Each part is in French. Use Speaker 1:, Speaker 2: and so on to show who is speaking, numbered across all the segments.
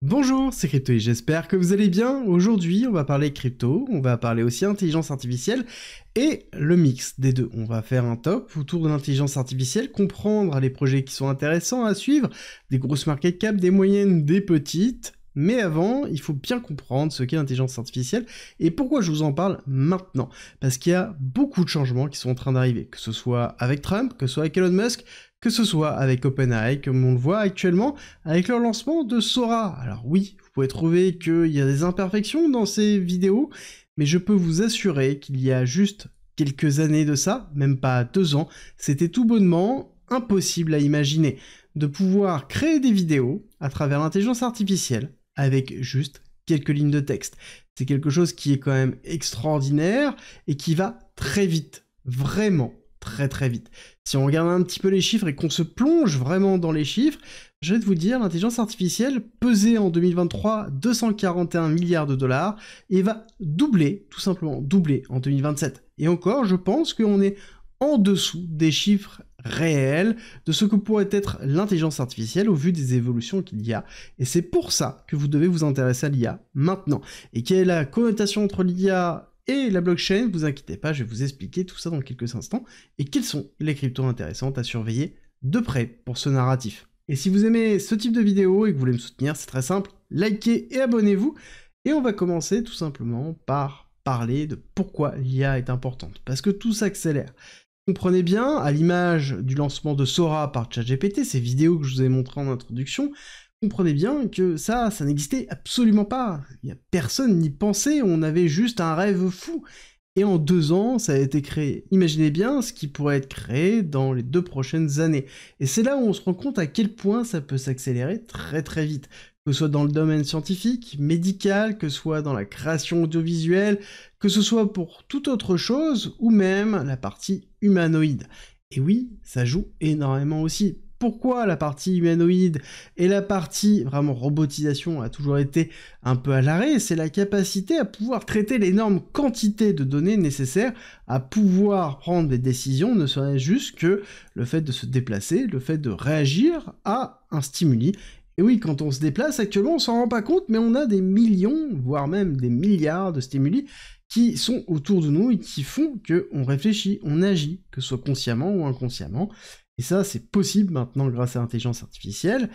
Speaker 1: Bonjour, c'est Crypto et j'espère que vous allez bien. Aujourd'hui, on va parler crypto, on va parler aussi intelligence artificielle et le mix des deux. On va faire un top autour de l'intelligence artificielle, comprendre les projets qui sont intéressants à suivre, des grosses market cap, des moyennes, des petites. Mais avant, il faut bien comprendre ce qu'est l'intelligence artificielle et pourquoi je vous en parle maintenant. Parce qu'il y a beaucoup de changements qui sont en train d'arriver, que ce soit avec Trump, que ce soit avec Elon Musk, que ce soit avec OpenAI, comme on le voit actuellement, avec leur lancement de Sora. Alors oui, vous pouvez trouver qu'il y a des imperfections dans ces vidéos, mais je peux vous assurer qu'il y a juste quelques années de ça, même pas 2 ans, c'était tout bonnement impossible à imaginer de pouvoir créer des vidéos à travers l'intelligence artificielle avec juste quelques lignes de texte. C'est quelque chose qui est quand même extraordinaire et qui va très vite, vraiment très vite. Si on regarde un petit peu les chiffres et qu'on se plonge vraiment dans les chiffres, je vais vous dire, l'intelligence artificielle pesait en 2023 241 milliards de dollars et va doubler, tout simplement doubler en 2027. Et encore, je pense qu'on est en dessous des chiffres réels de ce que pourrait être l'intelligence artificielle au vu des évolutions qu'il y a. Et c'est pour ça que vous devez vous intéresser à l'IA maintenant. Et quelle est la connotation entre l'IA et la blockchain? Vous inquiétez pas, je vais vous expliquer tout ça dans quelques instants. Et quelles sont les cryptos intéressantes à surveiller de près pour ce narratif. Et si vous aimez ce type de vidéo et que vous voulez me soutenir, c'est très simple, likez et abonnez-vous. Et on va commencer tout simplement par parler de pourquoi l'IA est importante. Parce que tout s'accélère. Comprenez bien, à l'image du lancement de Sora par ChatGPT, ces vidéos que je vous ai montrées en introduction, comprenez bien que ça n'existait absolument pas. Personne n'y pensait, on avait juste un rêve fou. Et en 2 ans, ça a été créé. Imaginez bien ce qui pourrait être créé dans les 2 prochaines années. Et c'est là où on se rend compte à quel point ça peut s'accélérer très vite. Que ce soit dans le domaine scientifique, médical, que ce soit dans la création audiovisuelle, que ce soit pour toute autre chose, ou même la partie humanoïde. Et oui, ça joue énormément aussi. Pourquoi la partie humanoïde et la partie vraiment robotisation a toujours été un peu à l'arrêt? C'est la capacité à pouvoir traiter l'énorme quantité de données nécessaires à pouvoir prendre des décisions, ne serait-ce juste que le fait de se déplacer, le fait de réagir à un stimuli. Et oui, quand on se déplace actuellement, on s'en rend pas compte, mais on a des millions, voire même des milliards de stimuli qui sont autour de nous et qui font qu'on réfléchit, on agit, que ce soit consciemment ou inconsciemment. Et ça, c'est possible maintenant grâce à l'intelligence artificielle.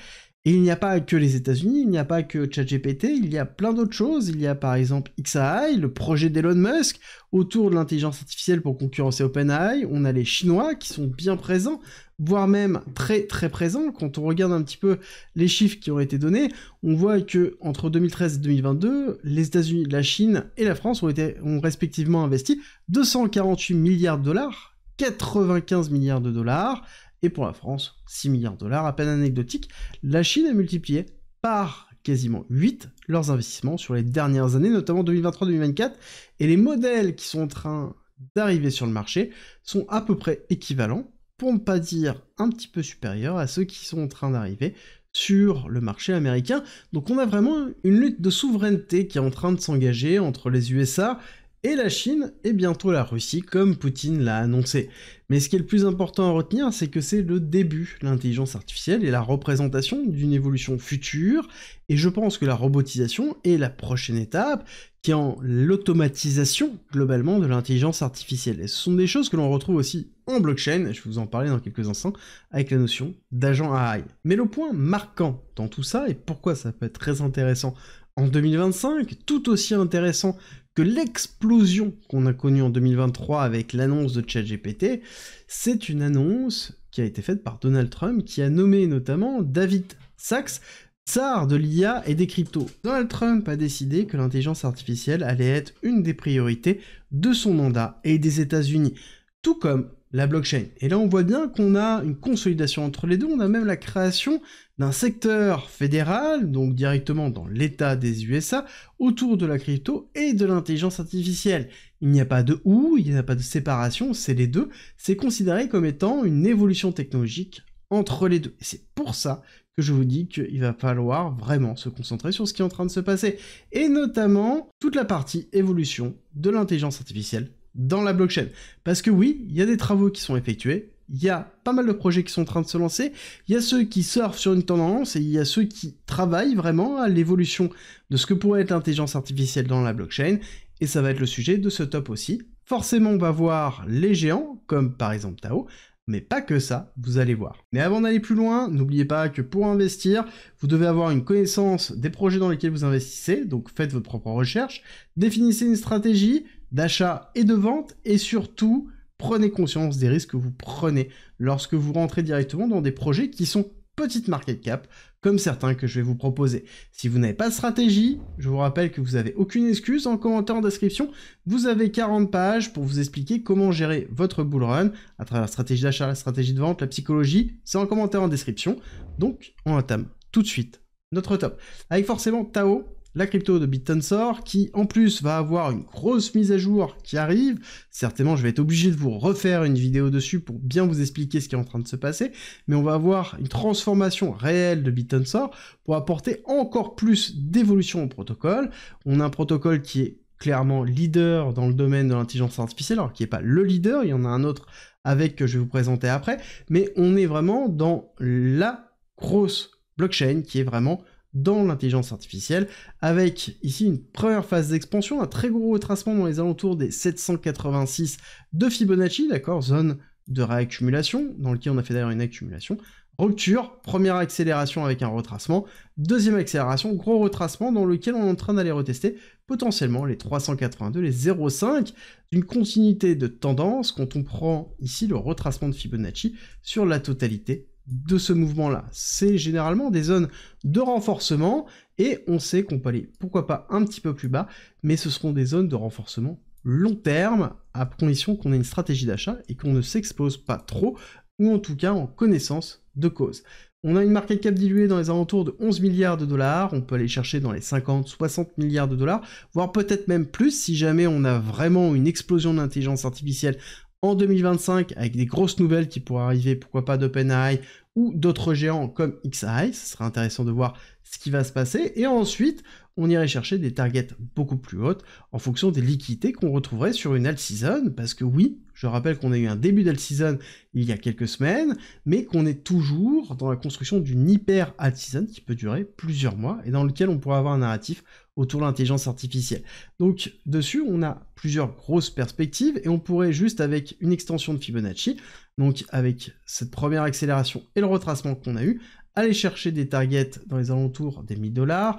Speaker 1: Et il n'y a pas que les États-Unis, il n'y a pas que ChatGPT, il y a plein d'autres choses. Il y a par exemple XAI, le projet d'Elon Musk autour de l'intelligence artificielle pour concurrencer OpenAI. On a les Chinois qui sont bien présents, voire même très présents. Quand on regarde un petit peu les chiffres qui ont été donnés, on voit que entre 2013 et 2022, les États-Unis, la Chine et la France ont respectivement investi 248 milliards de dollars, 95 milliards de dollars, et pour la France, 6 milliards de dollars, à peine anecdotique. La Chine a multiplié par quasiment 8 leurs investissements sur les dernières années, notamment 2023-2024, et les modèles qui sont en train d'arriver sur le marché sont à peu près équivalents, pour ne pas dire un petit peu supérieurs à ceux qui sont en train d'arriver sur le marché américain. Donc on a vraiment une lutte de souveraineté qui est en train de s'engager entre les USA et la Chine, et bientôt la Russie, comme Poutine l'a annoncé. Mais ce qui est le plus important à retenir, c'est que c'est le début. L'intelligence artificielle est la représentation d'une évolution future, et je pense que la robotisation est la prochaine étape, qui est en l'automatisation, globalement, de l'intelligence artificielle. Et ce sont des choses que l'on retrouve aussi en blockchain, et je vais vous en parler dans quelques instants, avec la notion d'agent AI. Mais le point marquant dans tout ça, et pourquoi ça peut être très intéressant en 2025, tout aussi intéressant que l'explosion qu'on a connue en 2023 avec l'annonce de ChatGPT, c'est une annonce qui a été faite par Donald Trump, qui a nommé notamment David Sachs, tsar de l'IA et des cryptos. Donald Trump a décidé que l'intelligence artificielle allait être une des priorités de son mandat et des États-Unis, tout comme la blockchain. Et là, on voit bien qu'on a une consolidation entre les deux, on a même la création d'un secteur fédéral, donc directement dans l'État des USA, autour de la crypto et de l'intelligence artificielle. Il n'y a pas de ou, il n'y a pas de séparation, c'est les deux, c'est considéré comme étant une évolution technologique entre les deux. Et c'est pour ça que je vous dis qu'il va falloir vraiment se concentrer sur ce qui est en train de se passer, et notamment toute la partie évolution de l'intelligence artificielle dans la blockchain. Parce que oui, il y a des travaux qui sont effectués, il y a pas mal de projets qui sont en train de se lancer, il y a ceux qui surfent sur une tendance, et il y a ceux qui travaillent vraiment à l'évolution de ce que pourrait être l'intelligence artificielle dans la blockchain, et ça va être le sujet de ce top aussi. Forcément, on va voir les géants, comme par exemple Tao, mais pas que ça, vous allez voir. Mais avant d'aller plus loin, n'oubliez pas que pour investir, vous devez avoir une connaissance des projets dans lesquels vous investissez, donc faites votre propre recherche, définissez une stratégie d'achat et de vente, et surtout, prenez conscience des risques que vous prenez lorsque vous rentrez directement dans des projets qui sont petite market cap, comme certains que je vais vous proposer. Si vous n'avez pas de stratégie, je vous rappelle que vous n'avez aucune excuse. En commentaire en description, vous avez 40 pages pour vous expliquer comment gérer votre bull run à travers la stratégie d'achat, la stratégie de vente, la psychologie. C'est en commentaire en description. Donc, on entame tout de suite notre top. Avec forcément Tao, la crypto de BitTensor, qui en plus va avoir une grosse mise à jour qui arrive. Certainement, je vais être obligé de vous refaire une vidéo dessus pour bien vous expliquer ce qui est en train de se passer, mais on va avoir une transformation réelle de BitTensor pour apporter encore plus d'évolution au protocole. On a un protocole qui est clairement leader dans le domaine de l'intelligence artificielle, alors qui n'est pas le leader, il y en a un autre avec que je vais vous présenter après, mais on est vraiment dans la grosse blockchain qui est vraiment dans l'intelligence artificielle, avec ici une première phase d'expansion, un très gros retracement dans les alentours des 786 de Fibonacci, d'accord, zone de réaccumulation, dans lequel on a fait d'ailleurs une accumulation, rupture, première accélération avec un retracement, deuxième accélération, gros retracement dans lequel on est en train d'aller retester potentiellement les 382, les 0,5, d'une continuité de tendance quand on prend ici le retracement de Fibonacci sur la totalité de ce mouvement-là. C'est généralement des zones de renforcement, et on sait qu'on peut aller, pourquoi pas, un petit peu plus bas, mais ce seront des zones de renforcement long terme, à condition qu'on ait une stratégie d'achat et qu'on ne s'expose pas trop, ou en tout cas en connaissance de cause. On a une market cap diluée dans les alentours de 11 milliards de dollars, on peut aller chercher dans les 50-60 milliards de dollars, voire peut-être même plus si jamais on a vraiment une explosion d'intelligence artificielle en 2025, avec des grosses nouvelles qui pourraient arriver, pourquoi pas d'OpenAI ou d'autres géants comme XAI, ce sera intéressant de voir ce qui va se passer, et ensuite, on irait chercher des targets beaucoup plus hautes en fonction des liquidités qu'on retrouverait sur une alt season, parce que oui, je rappelle qu'on a eu un début d'alt season il y a quelques semaines, mais qu'on est toujours dans la construction d'une hyper alt season qui peut durer plusieurs mois, et dans lequel on pourrait avoir un narratif autour de l'intelligence artificielle. Donc dessus, on a plusieurs grosses perspectives, et on pourrait juste avec une extension de Fibonacci, donc avec cette première accélération et le retracement qu'on a eu, aller chercher des targets dans les alentours des 1000 $,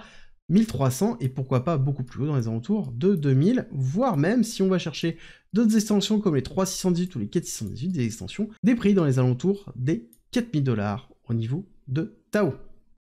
Speaker 1: 1300, et pourquoi pas beaucoup plus haut dans les alentours de 2000, voire même si on va chercher d'autres extensions comme les 3618 ou les 4618, des extensions, des prix dans les alentours des 4000 $ au niveau de Tao.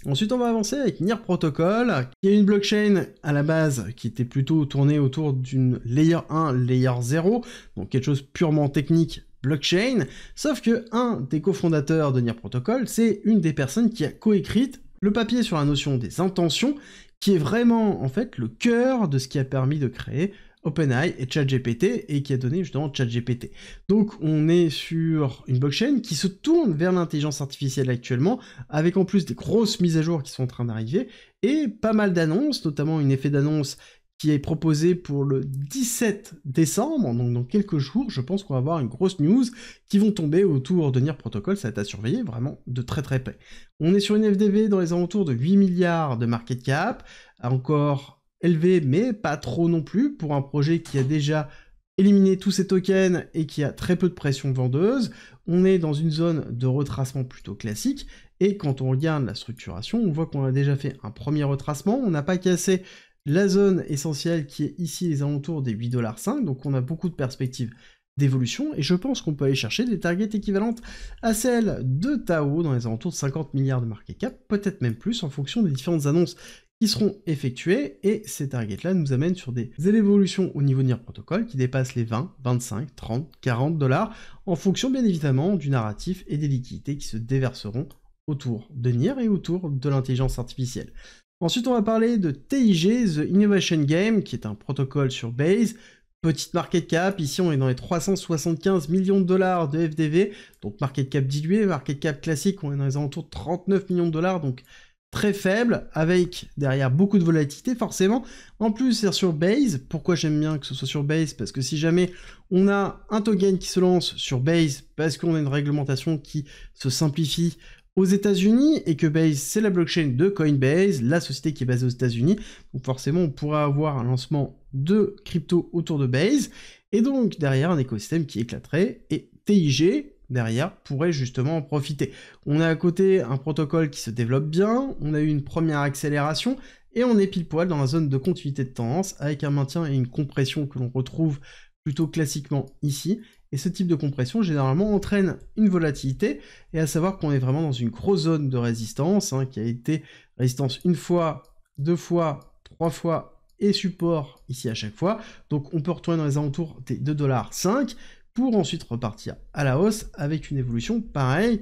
Speaker 1: Ensuite, on va avancer avec NIR Protocol, qui est une blockchain à la base qui était plutôt tournée autour d'une Layer 1, Layer 0, donc quelque chose purement technique blockchain, sauf que un des cofondateurs de NIR Protocol, c'est une des personnes qui a coécrite le papier sur la notion des intentions, qui est vraiment en fait le cœur de ce qui a permis de créer OpenAI et ChatGPT, et qui a donné justement ChatGPT. Donc on est sur une blockchain qui se tourne vers l'intelligence artificielle actuellement, avec en plus des grosses mises à jour qui sont en train d'arriver, et pas mal d'annonces, notamment une effet d'annonce qui est proposé pour le 17 décembre, donc dans quelques jours, je pense qu'on va avoir une grosse news qui vont tomber autour de NIR Protocol, ça va être à surveiller vraiment de très très près. On est sur une FDV dans les alentours de 8 milliards de market cap, encore élevé, mais pas trop non plus, pour un projet qui a déjà éliminé tous ses tokens et qui a très peu de pression vendeuse. On est dans une zone de retracement plutôt classique, et quand on regarde la structuration, on voit qu'on a déjà fait un premier retracement, on n'a pas cassé la zone essentielle qui est ici les alentours des 8,5 $, donc on a beaucoup de perspectives d'évolution, et je pense qu'on peut aller chercher des targets équivalentes à celles de Tao dans les alentours de 50 milliards de market cap, peut-être même plus en fonction des différentes annonces qui seront effectuées, et ces targets-là nous amènent sur des évolutions au niveau de NIR Protocol qui dépassent les 20, 25, 30, 40 $, en fonction bien évidemment du narratif et des liquidités qui se déverseront autour de NIR et autour de l'intelligence artificielle. Ensuite, on va parler de TIG, The Innovation Game, qui est un protocole sur Base. Petite market cap, ici on est dans les 375 millions de $ de FDV, donc market cap dilué, market cap classique, on est dans les alentours de 39 millions de $, donc très faible, avec derrière beaucoup de volatilité forcément. En plus, c'est sur Base. Pourquoi j'aime bien que ce soit sur Base? Parce que si jamais on a un token qui se lance sur Base, parce qu'on a une réglementation qui se simplifie aux États-Unis, et que Base, c'est la blockchain de Coinbase, la société qui est basée aux États-Unis, donc forcément, on pourra avoir un lancement de crypto autour de Base, et donc derrière, un écosystème qui éclaterait, et TIG, derrière, pourrait justement en profiter. On a à côté un protocole qui se développe bien, on a eu une première accélération, et on est pile poil dans la zone de continuité de tendance, avec un maintien et une compression que l'on retrouve plutôt classiquement ici, et ce type de compression généralement entraîne une volatilité, et à savoir qu'on est vraiment dans une grosse zone de résistance, qui a été résistance une fois, deux fois, trois fois, et support ici à chaque fois, donc on peut retourner dans les alentours des 2,5$ pour ensuite repartir à la hausse avec une évolution pareille,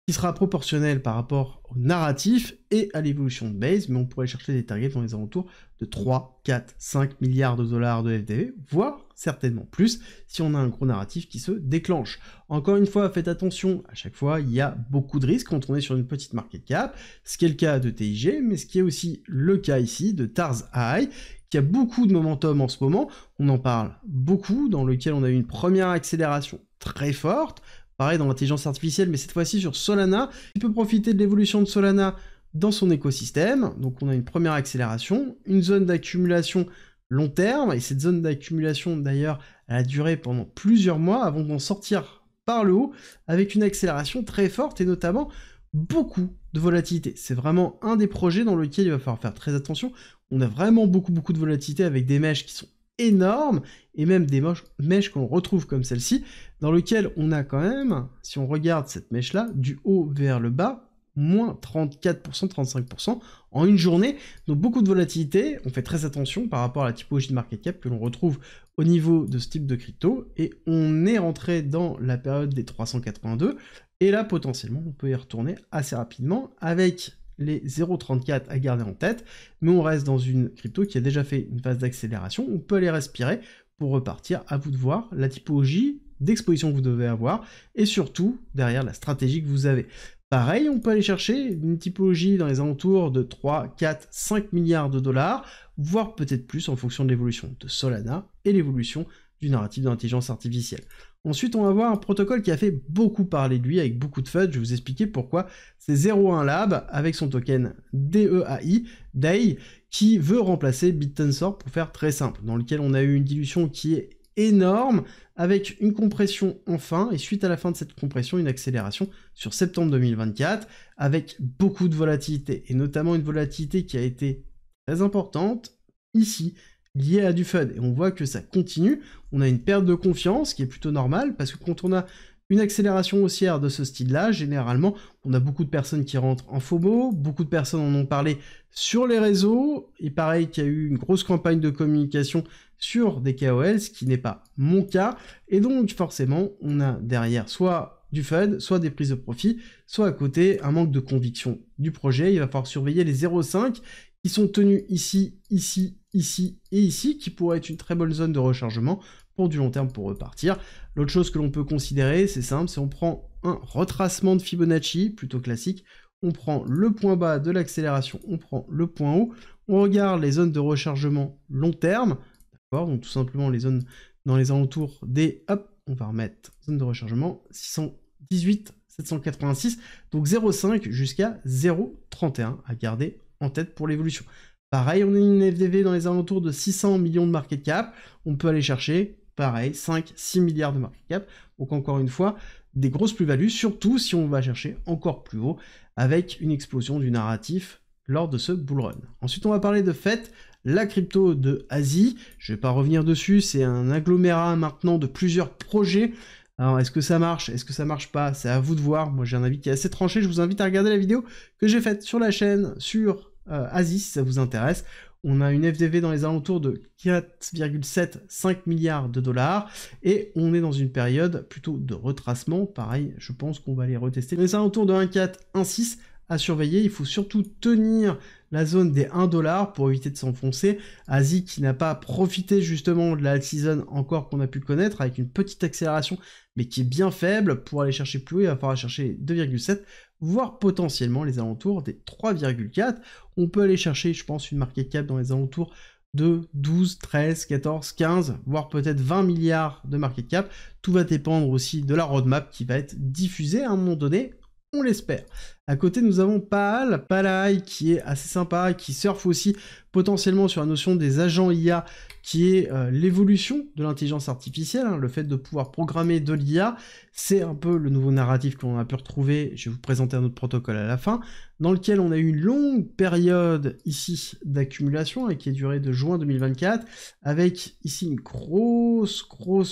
Speaker 1: qui sera proportionnelle par rapport au narratif et à l'évolution de Base, mais on pourrait chercher des targets dans les alentours de 3, 4, 5 milliards de dollars de FDV, voire certainement plus, si on a un gros narratif qui se déclenche. Encore une fois, faites attention, à chaque fois, il y a beaucoup de risques quand on est sur une petite market cap, ce qui est le cas de TIG, mais ce qui est aussi le cas ici de Tars AI, qui a beaucoup de momentum en ce moment, on en parle beaucoup, dans lequel on a eu une première accélération très forte, pareil dans l'intelligence artificielle, mais cette fois-ci sur Solana, qui peut profiter de l'évolution de Solana dans son écosystème. Donc on a une première accélération, une zone d'accumulation long terme, et cette zone d'accumulation d'ailleurs, elle a duré pendant plusieurs mois avant d'en sortir par le haut, avec une accélération très forte, et notamment beaucoup de volatilité. C'est vraiment un des projets dans lequel il va falloir faire très attention. On a vraiment beaucoup de volatilité avec des mèches qui sont énormes, et même des mèches qu'on retrouve comme celle-ci, dans lequel on a quand même, si on regarde cette mèche-là, du haut vers le bas, moins 34%, 35% en une journée, donc beaucoup de volatilité. On fait très attention par rapport à la typologie de market cap que l'on retrouve au niveau de ce type de crypto, et on est rentré dans la période des 382, et là potentiellement on peut y retourner assez rapidement avec les 0,34 à garder en tête, mais on reste dans une crypto qui a déjà fait une phase d'accélération, on peut aller respirer pour repartir. À vous de voir la typologie d'exposition que vous devez avoir, et surtout derrière la stratégie que vous avez. Pareil, on peut aller chercher une typologie dans les alentours de 3, 4, 5 milliards de dollars, voire peut-être plus en fonction de l'évolution de Solana et l'évolution du narratif d'intelligence artificielle. Ensuite, on va voir un protocole qui a fait beaucoup parler de lui, avec beaucoup de FUD. Je vais vous expliquer pourquoi. C'est 01 Lab, avec son token DEI, qui veut remplacer BitTensor, pour faire très simple, dans lequel on a eu une dilution qui est énorme, avec une compression enfin, et suite à la fin de cette compression, une accélération sur septembre 2024, avec beaucoup de volatilité, et notamment une volatilité qui a été très importante ici, liée à du FUD, et on voit que ça continue. On a une perte de confiance qui est plutôt normale, parce que quand on a une accélération haussière de ce style-là, généralement, on a beaucoup de personnes qui rentrent en FOMO, beaucoup de personnes en ont parlé sur les réseaux, et pareil qu'il y a eu une grosse campagne de communication sur des KOL, ce qui n'est pas mon cas, et donc forcément, on a derrière soit du FUD, soit des prises de profit, soit à côté un manque de conviction du projet. Il va falloir surveiller les 0,5 qui sont tenus ici, ici, ici et ici, qui pourrait être une très bonne zone de rechargement pour du long terme pour repartir. L'autre chose que l'on peut considérer, c'est simple, c'est on prend un retracement de Fibonacci, plutôt classique, on prend le point bas de l'accélération, on prend le point haut, on regarde les zones de rechargement long terme, d'accord, donc tout simplement les zones dans les alentours des, hop, on va remettre zone de rechargement, 618, 786, donc 0,5 jusqu'à 0,31 à garder en tête pour l'évolution. Pareil, on a une FDV dans les alentours de 600 millions de market cap, on peut aller chercher, pareil, 5-6 milliards de market cap, donc encore une fois, des grosses plus-values, surtout si on va chercher encore plus haut, avec une explosion du narratif lors de ce bull run. Ensuite, on va parler de FET, la crypto de Asie. Je ne vais pas revenir dessus, c'est un agglomérat maintenant de plusieurs projets. Alors, est-ce que ça marche? Est-ce que ça marche pas? C'est à vous de voir. Moi, j'ai un avis qui est assez tranché. Je vous invite à regarder la vidéo que j'ai faite sur la chaîne, sur Asie, si ça vous intéresse. On a une FDV dans les alentours de 4,75 milliards de dollars, et on est dans une période plutôt de retracement. Pareil, je pense qu'on va les retester. Les alentours de 1,4, 1,6 à surveiller. Il faut surtout tenir la zone des 1 dollar pour éviter de s'enfoncer. Asie qui n'a pas profité justement de la alt season encore qu'on a pu connaître, avec une petite accélération, mais qui est bien faible. Pour aller chercher plus haut, il va falloir chercher 2,7, voire potentiellement les alentours des 3,4. On peut aller chercher, je pense, une market cap dans les alentours de 12, 13, 14, 15, voire peut-être 20 milliards de market cap. Tout va dépendre aussi de la roadmap qui va être diffusée à un moment donné, on l'espère. À côté, nous avons Palai qui est assez sympa, qui surfe aussi potentiellement sur la notion des agents IA, qui est l'évolution de l'intelligence artificielle, hein, le fait de pouvoir programmer de l'IA, c'est un peu le nouveau narratif qu'on a pu retrouver, je vais vous présenter un autre protocole à la fin, dans lequel on a eu une longue période ici d'accumulation, et qui est durée de juin 2024, avec ici une grosse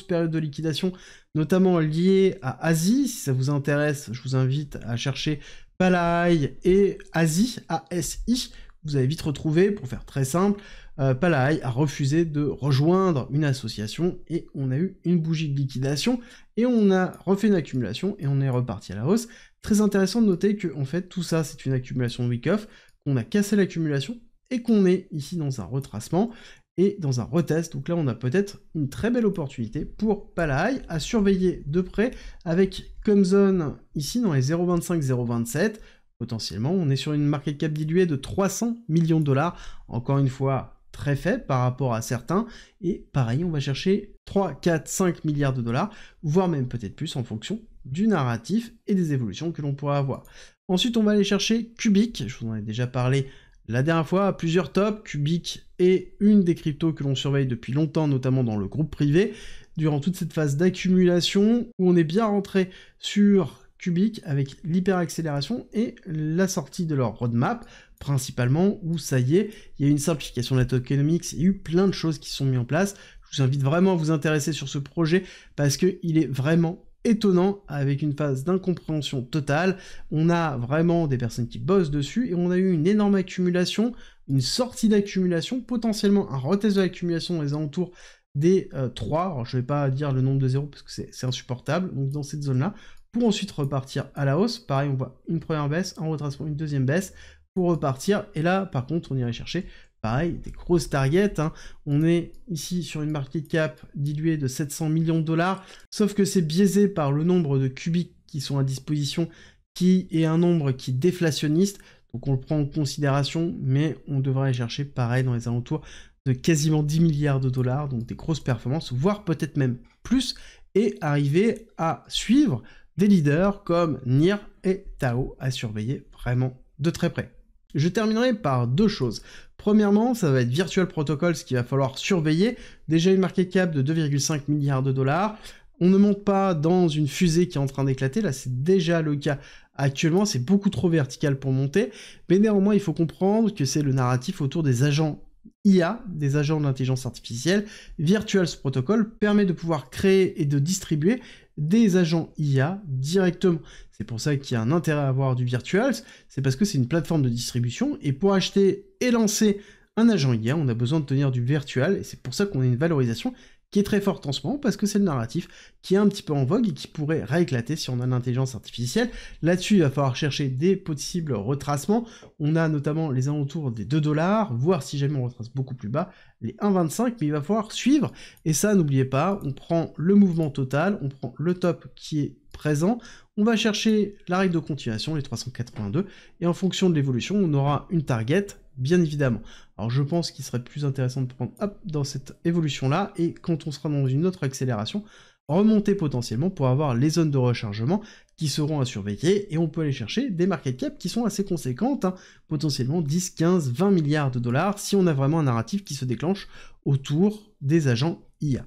Speaker 1: période de liquidation, notamment liée à Asie. Si ça vous intéresse, je vous invite à chercher Palai et Asie, ASI, vous allez vite retrouver, pour faire très simple. Palai a refusé de rejoindre une association et on a eu une bougie de liquidation et on a refait une accumulation et on est reparti à la hausse. Très intéressant de noter que en fait tout ça c'est une accumulation de week-off, qu'on a cassé l'accumulation et qu'on est ici dans un retracement et dans un retest. Donc là on a peut-être une très belle opportunité pour Palai à surveiller de près, avec comme zone ici dans les 0,25, 0,27. Potentiellement, on est sur une market cap diluée de 300 millions de dollars. Encore une fois, très faible par rapport à certains. Et pareil, on va chercher 3, 4, 5 milliards de dollars, voire même peut-être plus en fonction du narratif et des évolutions que l'on pourra avoir. Ensuite, on va aller chercher Cubic. Je vous en ai déjà parlé la dernière fois à plusieurs tops. Cubic est une des cryptos que l'on surveille depuis longtemps, notamment dans le groupe privé. Durant toute cette phase d'accumulation, où on est bien rentré sur Cubic avec l'hyperaccélération et la sortie de leur roadmap, principalement, où ça y est, il y a une simplification de la tokenomics, il y a eu plein de choses qui sont mises en place. Je vous invite vraiment à vous intéresser sur ce projet, parce qu'il est vraiment étonnant, avec une phase d'incompréhension totale. On a vraiment des personnes qui bossent dessus, et on a eu une énorme accumulation, une sortie d'accumulation, potentiellement un retest de l'accumulation dans les alentours des 3, alors je vais pas dire le nombre de zéros parce que c'est insupportable, donc dans cette zone-là, pour ensuite repartir à la hausse. Pareil, on voit une première baisse, un retracement, une deuxième baisse, pour repartir, et là, par contre, on irait chercher, pareil, des grosses targets, hein. On est ici sur une market cap diluée de 700 millions de dollars, sauf que c'est biaisé par le nombre de cubiques qui sont à disposition, qui est un nombre qui est déflationniste, donc on le prend en considération, mais on devrait aller chercher, pareil, dans les alentours de quasiment 10 milliards de dollars, donc des grosses performances, voire peut-être même plus, et arriver à suivre des leaders comme NIR et Tao à surveiller vraiment de très près. Je terminerai par deux choses. Premièrement, ça va être Virtual Protocol, ce qu'il va falloir surveiller. Déjà une market cap de 2,5 milliards de dollars. On ne monte pas dans une fusée qui est en train d'éclater, là c'est déjà le cas actuellement, c'est beaucoup trop vertical pour monter, mais néanmoins il faut comprendre que c'est le narratif autour des agents IA, des agents de l'intelligence artificielle. Virtual Protocol permet de pouvoir créer et de distribuer des agents IA directement. C'est pour ça qu'il y a un intérêt à avoir du Virtuals, c'est parce que c'est une plateforme de distribution, et pour acheter et lancer un agent IA, on a besoin de tenir du Virtual, et c'est pour ça qu'on a une valorisation qui est très forte en ce moment, parce que c'est le narratif qui est un petit peu en vogue et qui pourrait rééclater si on a l'intelligence artificielle. Là-dessus, il va falloir chercher des possibles retracements. On a notamment les alentours des 2 $, voire si jamais on retrace beaucoup plus bas, les 1,25, mais il va falloir suivre. Et ça, n'oubliez pas, on prend le mouvement total, on prend le top qui est présent, on va chercher la règle de continuation, les 382, et en fonction de l'évolution, on aura une target, bien évidemment. Alors je pense qu'il serait plus intéressant de prendre dans cette évolution-là, et quand on sera dans une autre accélération, remonter potentiellement pour avoir les zones de rechargement qui seront à surveiller, et on peut aller chercher des market cap qui sont assez conséquentes, hein, potentiellement 10, 15, 20 milliards de dollars, si on a vraiment un narratif qui se déclenche autour des agents IA.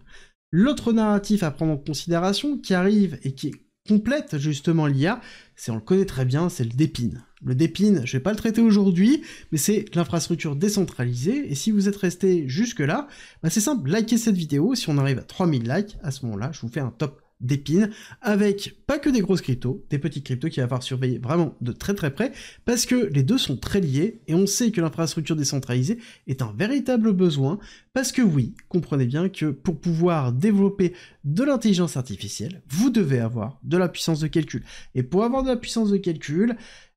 Speaker 1: L'autre narratif à prendre en considération, qui arrive et qui complète justement l'IA, on le connaît très bien, c'est le DePIN. Le DePIN, je vais pas le traiter aujourd'hui, mais c'est l'infrastructure décentralisée, et si vous êtes resté jusque-là, bah c'est simple, likez cette vidéo, si on arrive à 3000 likes, à ce moment-là, je vous fais un top DePIN, avec pas que des grosses cryptos, des petites cryptos qu'il va falloir surveiller vraiment de très très près, parce que les deux sont très liés, et on sait que l'infrastructure décentralisée est un véritable besoin, parce que oui, comprenez bien que pour pouvoir développer de l'intelligence artificielle, vous devez avoir de la puissance de calcul. Et pour avoir de la puissance de calcul,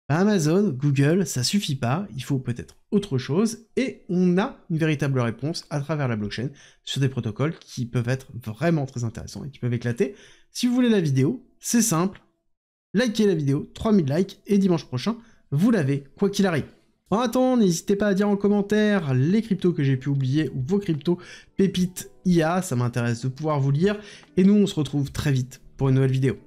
Speaker 1: Amazon, Google, ça suffit pas, il faut peut-être autre chose, et on a une véritable réponse à travers la blockchain sur des protocoles qui peuvent être vraiment très intéressants et qui peuvent éclater. Si vous voulez la vidéo, c'est simple, likez la vidéo, 3000 likes, et dimanche prochain, vous l'avez, quoi qu'il arrive. En attendant, n'hésitez pas à dire en commentaire les cryptos que j'ai pu oublier ou vos cryptos pépites IA, ça m'intéresse de pouvoir vous lire. Et nous, on se retrouve très vite pour une nouvelle vidéo.